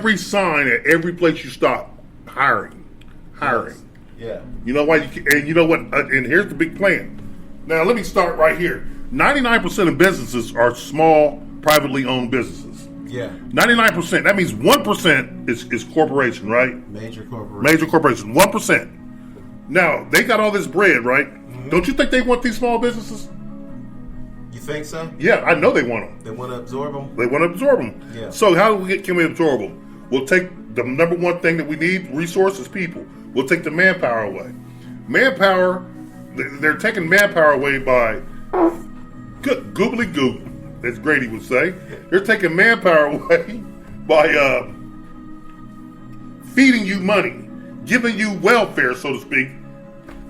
every sign at every place you stop. Hiring. Yeah. You know why? And you know what? And here's the big plan. Now, let me start right here. 99% of businesses are small, privately owned businesses. Yeah. 99%. That means 1% is corporation, right? Major corporation. Major corporation. 1%. Now, they got all this bread, right? Mm-hmm. Don't you think they want these small businesses? You think so? Yeah, I know they want them. They want to absorb them? They want to absorb them. Yeah. So how can we absorb them? We'll take the number one thing that we need, resources, people. We'll take the manpower away. Manpower, they're taking manpower away by goobly goop, as Grady would say. They're taking manpower away by feeding you money, giving you welfare, so to speak,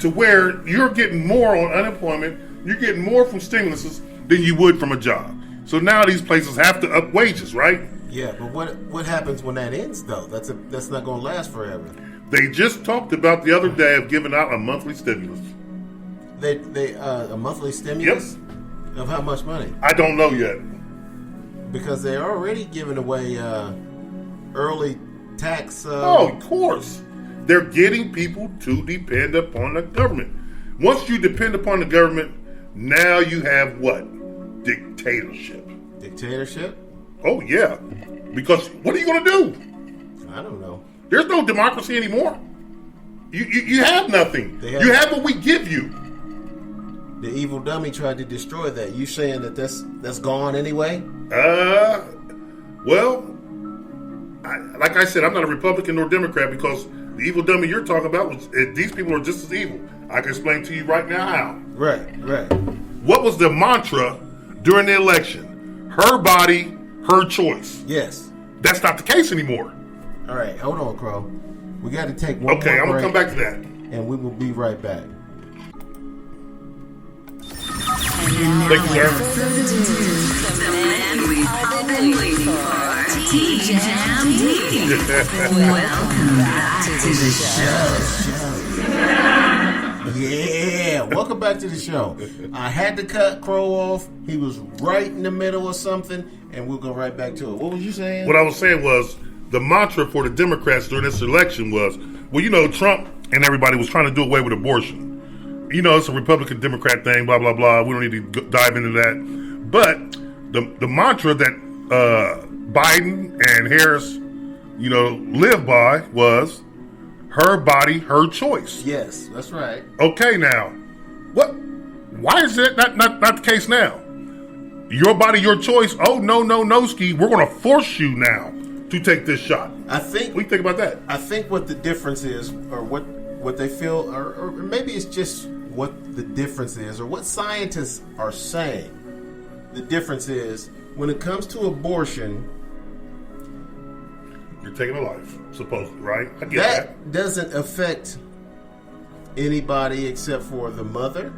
to where you're getting more on unemployment, you're getting more from stimuluses than you would from a job. So now these places have to up wages, right? Yeah, but what happens when that ends, though? That's not going to last forever. They just talked about the other day of giving out a monthly stimulus. They a monthly stimulus? Yep. Of how much money? I don't know yet. Because they're already giving away early tax. Of course. They're getting people to depend upon the government. Once you depend upon the government, now you have what? Dictatorship. Dictatorship? Oh, yeah. Because what are you going to do? I don't know. There's no democracy anymore. You have nothing. You have what we give you. The evil dummy tried to destroy that. You saying that's gone anyway? Well, like I said, I'm not a Republican nor Democrat because the evil dummy you're talking about these people are just as evil. I can explain to you right now how. Right. What was the mantra during the election? Her body, her choice. Yes. That's not the case anymore. All right, hold on, Crow. We got to take one more break. Okay, I'm going to come back to that. And we will be right back. Thank you, sir. The man we've all been waiting for. T-Jam D. Welcome back to the show. Yeah, welcome back to the show. I had to cut Crow off. He was right in the middle of something, and we'll go right back to it. What was you saying? What I was saying was the mantra for the Democrats during this election was, well, you know, Trump and everybody was trying to do away with abortion. You know, it's a Republican-Democrat thing, blah, blah, blah. We don't need to dive into that. But the mantra that Biden and Harris, you know, live by was her body, her choice. Yes, that's right. Okay, now, why is that not the case now? Your body, your choice. Oh, no, ski. We're going to force you now to take this shot. What do you think about that? I think what the difference is, or what they feel, or maybe it's just what the difference is, or what scientists are saying. The difference is, when it comes to abortion, you're taking a life, supposedly, right? I get that doesn't affect anybody except for the mother,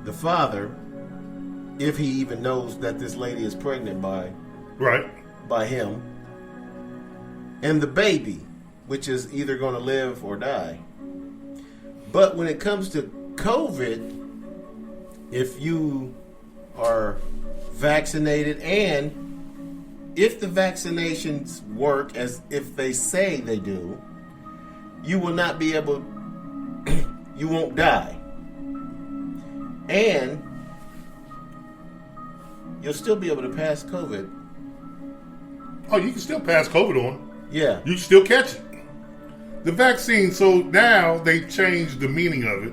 the father, if he even knows that this lady is pregnant by him, and the baby, which is either going to live or die. But when it comes to COVID, if you are vaccinated and if the vaccinations work as if they say they do, you will not be able, you won't die. And you'll still be able to pass COVID. Oh, you can still pass COVID on. Yeah. You can still catch it. The vaccine, so now they changed the meaning of it.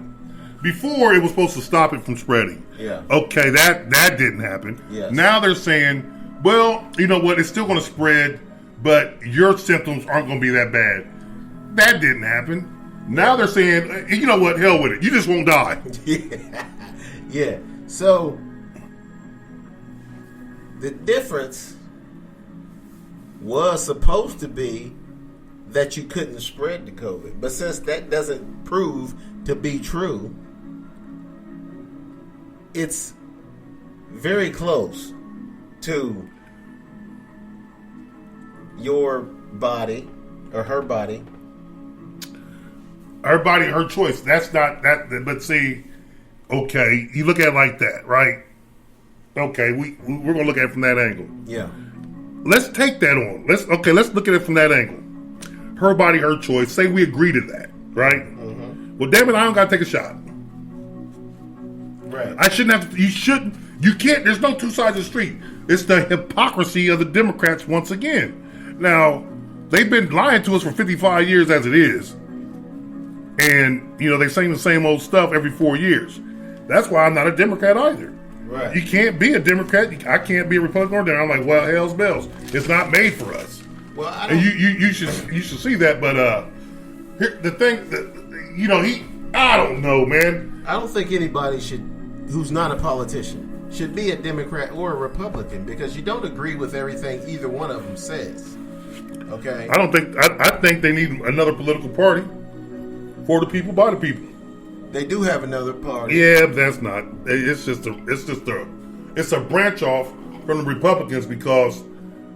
Before, it was supposed to stop it from spreading. Yeah. Okay, that didn't happen. Yes. Now they're saying, well, you know what, it's still going to spread, but your symptoms aren't going to be that bad. That didn't happen. Now they're saying, you know what, hell with it. You just won't die. Yeah. So, the difference was supposed to be that you couldn't spread the COVID. But since that doesn't prove to be true, it's very close to your body or her body. Her body, her choice. That's not that. But see, okay, you look at it like that, right? Okay, we're gonna look at it from that angle. Yeah. let's take that on. Let's look at it from that angle. Her body, her choice. Say we agree to that, right? Mm-hmm. Well, damn it, I don't got to take a shot. Right. I shouldn't have to. You shouldn't. You can't. There's no two sides of the street. It's the hypocrisy of the Democrats once again. Now, they've been lying to us for 55 years as it is. And, they're saying the same old stuff every 4 years. That's why I'm not a Democrat either. Right. You can't be a Democrat. I can't be a Republican. I'm like, well, hell's bells. It's not made for us. Well, I and don't, you should see that. But here, the thing, I don't know, man. I don't think anybody who's not a politician should be a Democrat or a Republican because you don't agree with everything either one of them says. Okay? I think they need another political party for the people, by the people. They do have another party. Yeah, but that's not. It's a branch off from the Republicans because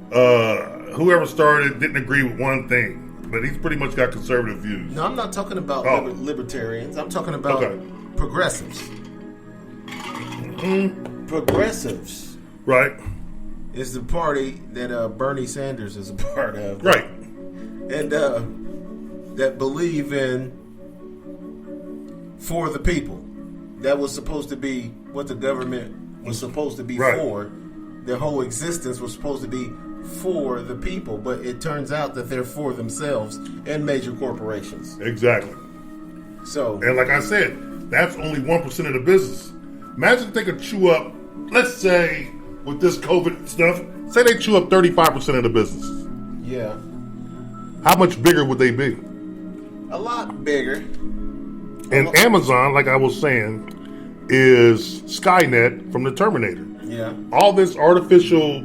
whoever started didn't agree with one thing, but he's pretty much got conservative views. No, I'm not talking about libertarians. I'm talking about progressives. Mm-hmm. Progressives, right, is the party that Bernie Sanders is a part of, right, and that believe in for the people. That was supposed to be what the government was supposed to be for. Their whole existence was supposed to be for the people, but it turns out that they're for themselves and major corporations. Exactly. So, and like I said, that's only 1% of the business. Imagine if they could chew up, let's say, with this COVID stuff, say they chew up 35% of the business. Yeah. How much bigger would they be? A lot bigger. And Amazon, like I was saying, is Skynet from the Terminator. Yeah. All this artificial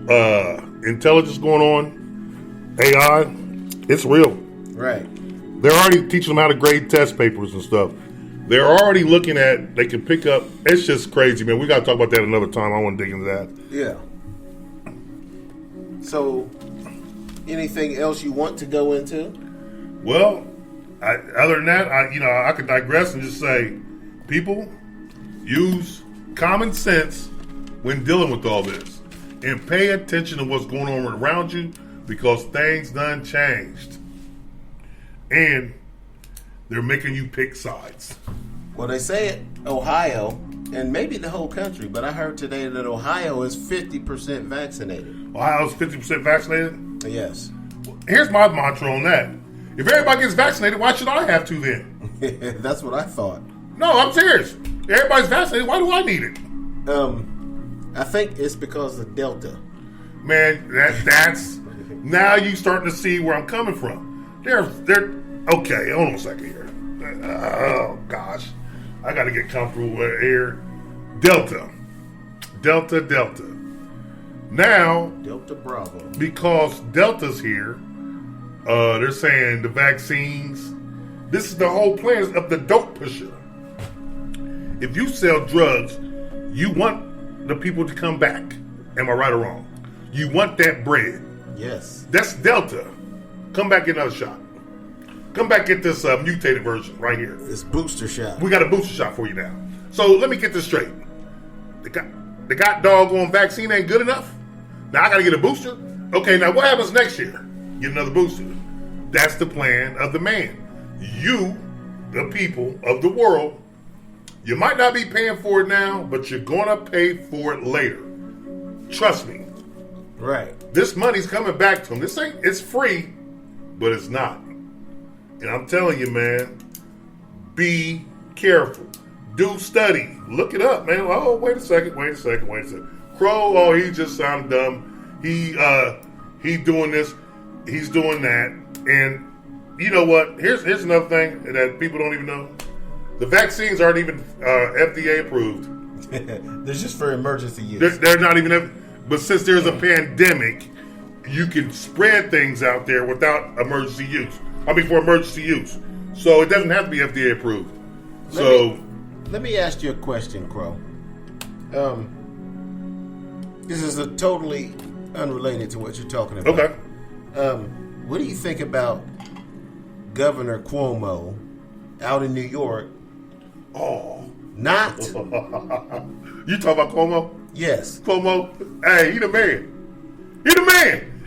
intelligence going on, AI, it's real. Right. They're already teaching them how to grade test papers and stuff. They're already looking at, they can pick up, it's just crazy, man. We got to talk about that another time. I want to dig into that. Yeah. So, anything else you want to go into? Well, other than that, I could digress and just say, people, use common sense when dealing with all this. And pay attention to what's going on around you because things done changed. And they're making you pick sides. Well, they say it, Ohio, and maybe the whole country, but I heard today that Ohio is 50% vaccinated. Ohio's 50% vaccinated? Yes. Here's my mantra on that. If everybody gets vaccinated, why should I have to then? That's what I thought. No, I'm serious. Everybody's vaccinated. Why do I need it? I think it's because of Delta. Man, that's now you starting to see where I'm coming from. They're okay. Hold on a second here. Oh gosh, I got to get comfortable with here. Delta. Now, Delta Bravo. because Delta's here, they're saying the vaccines. This is the whole plan of the dope pusher. If you sell drugs, you want the people to come back. Am I right or wrong? You want that bread. Yes. That's Delta. Come back, get another shot. Come back, get this mutated version right here. This booster shot. We got a booster shot for you now. So let me get this straight. The got doggone vaccine ain't good enough? Now I got to get a booster? Okay, now what happens next year? Get another booster. That's the plan of the man. You, the people of the world, you might not be paying for it now, but you're going to pay for it later. Trust me. Right. This money's coming back to them. It's free, but it's not. And I'm telling you, man, be careful. Do study. Look it up, man. Oh, wait a second. Crow, oh, he just sounded dumb. He doing this. He's doing that. And you know what? Here's another thing that people don't even know. The vaccines aren't even FDA approved. They're just for emergency use. They're not even. But since there's a pandemic, you can spread things out there without emergency use. For emergency use. So it doesn't have to be FDA approved. Let me ask you a question, Crow. This is a totally unrelated to what you're talking about. Okay. What do you think about Governor Cuomo out in New York? Oh. Not. You talk about Cuomo? Yes. Cuomo? Hey, he the man.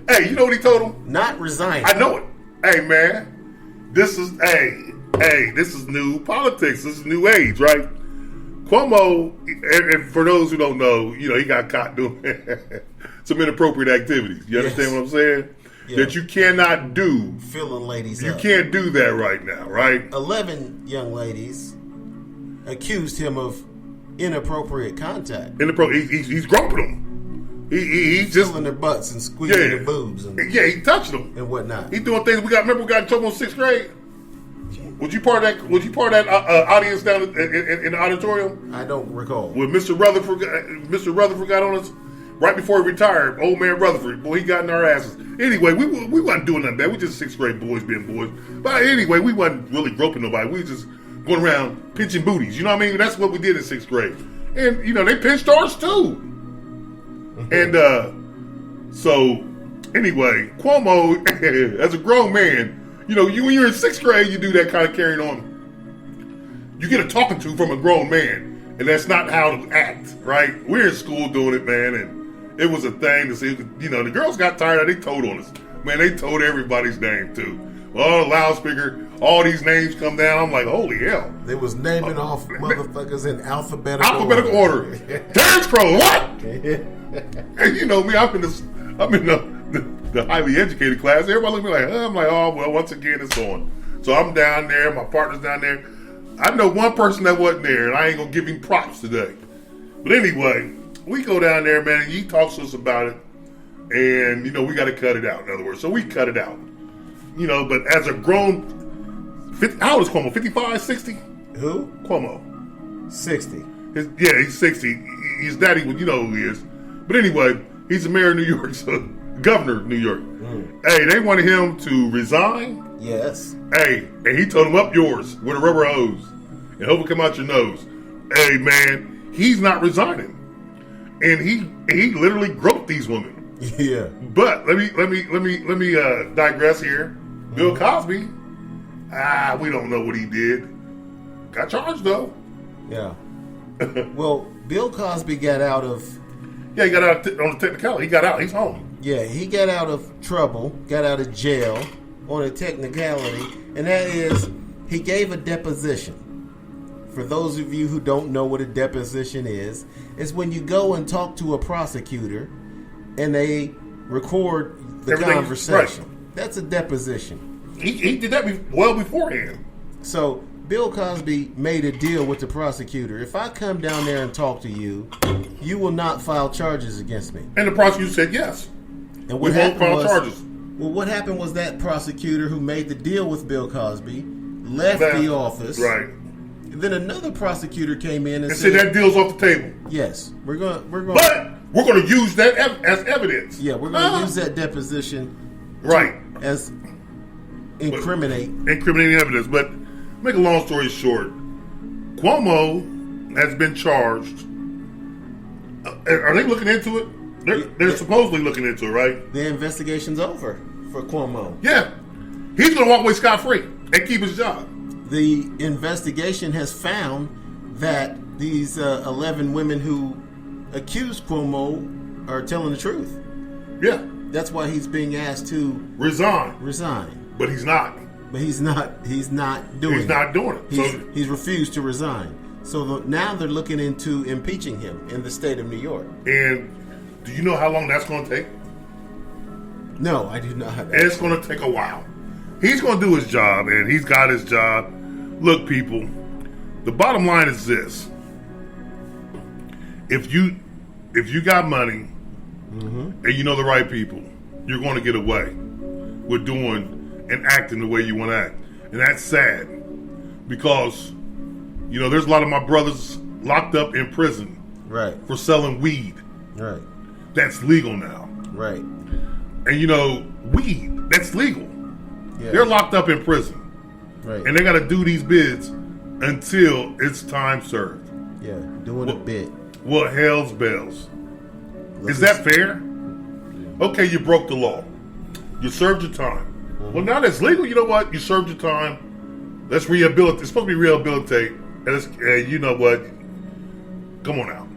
Hey, you know what he told him? Not resigning. I know it. Hey, man, this is new politics. This is new age, right? Cuomo, and for those who don't know, he got caught doing some inappropriate activities. You understand what I'm saying? Yeah. That you cannot do. Filling ladies You up. can't do that right now, right? 11 young ladies accused him of inappropriate contact. He's groping them. He's just Filling their butts and squeezing their boobs he touched them and whatnot. He doing things. Remember we got in trouble in 6th grade. Was you part of that audience down in the auditorium? I don't recall. When Mr. Rutherford got on us right before he retired, old man Rutherford, boy, he got in our asses. Anyway, we wasn't doing nothing bad. We just 6th grade boys being boys. But anyway, we wasn't really groping nobody. We was just going around pinching booties. You know what I mean? That's what we did in 6th grade. And they pinched ours too. And so anyway, Cuomo, as a grown man, when you're in 6th grade, you do that kind of carrying on. You get a talking to from a grown man, and that's not how to act, right? We're in school doing it, man, and it was a thing to see. The girls got tired. They told on us, man. They told everybody's name too. Oh, loudspeaker, all these names come down. I'm like, holy hell! They was naming off motherfuckers in alphabetical order. Terrence Crow, what? And you know me, I'm in the highly educated class. Everybody look at me like, I'm like, oh, well, once again, it's on. So I'm down there. My partner's down there. I know one person that wasn't there, and I ain't going to give him props today. But anyway, we go down there, man, and he talks to us about it. And, we got to cut it out, in other words. So we cut it out. But as a grown, how old is Cuomo? 55, 60? Who? Cuomo. 60. He's 60. His daddy, who he is. But anyway, he's the mayor of New York, so governor of New York. Hey, they wanted him to resign. Yes. Hey, and he told him, up yours with a rubber hose and hope it come out your nose. Hey, man, he's not resigning. And he literally groped these women. Yeah. But let me digress here. Bill Cosby, we don't know what he did. Got charged though. Yeah. Well, Bill Cosby got out of... Yeah, he got out on the technicality. He got out. He's home. Yeah, he got out of trouble, got out of jail on a technicality, and that is he gave a deposition. For those of you who don't know what a deposition is, it's when you go and talk to a prosecutor and they record the conversation. Right. That's a deposition. He did that well beforehand. So Bill Cosby made a deal with the prosecutor. If I come down there and talk to you, you will not file charges against me. And the prosecutor said yes. And we won't file charges. Well, what happened was that prosecutor who made the deal with Bill Cosby left the office. Right. Then another prosecutor came in and said that deal's off the table. Yes, we're going. But we're going to use that as evidence. Yeah, we're going to use that deposition. Right. As incriminating evidence. But make a long story short, Cuomo has been charged. Are they looking into it? They're supposedly looking into it, right? The investigation's over for Cuomo. Yeah. He's going to walk away scot-free and keep his job. The investigation has found that these 11 women who accused Cuomo are telling the truth. Yeah. That's why he's being asked to resign. But But he's not doing it. He's refused to resign. So now they're looking into impeaching him in the state of New York. And do you know how long that's going to take? No, I do not. It's going to take a while. He's going to do his job, and he's got his job. Look, people, the bottom line is this. If you got money and you know the right people, you're going to get away with doing and acting the way you want to act. And that's sad because, there's a lot of my brothers locked up in prison for selling weed. Right. That's legal now. Right. And weed, that's legal. Yeah. They're locked up in prison. Right. And they got to do these bids until it's time served. Yeah, doing a bid. Well, hell's bells. Is that fair? Okay, you broke the law. You served your time. Mm-hmm. Well, now that's legal. You know what? You served your time. Let's rehabilitate. It's supposed to be rehabilitate. And you know what? Come on out.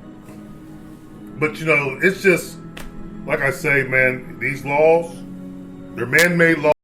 But, it's just, like I say, man, these laws, They're man-made laws.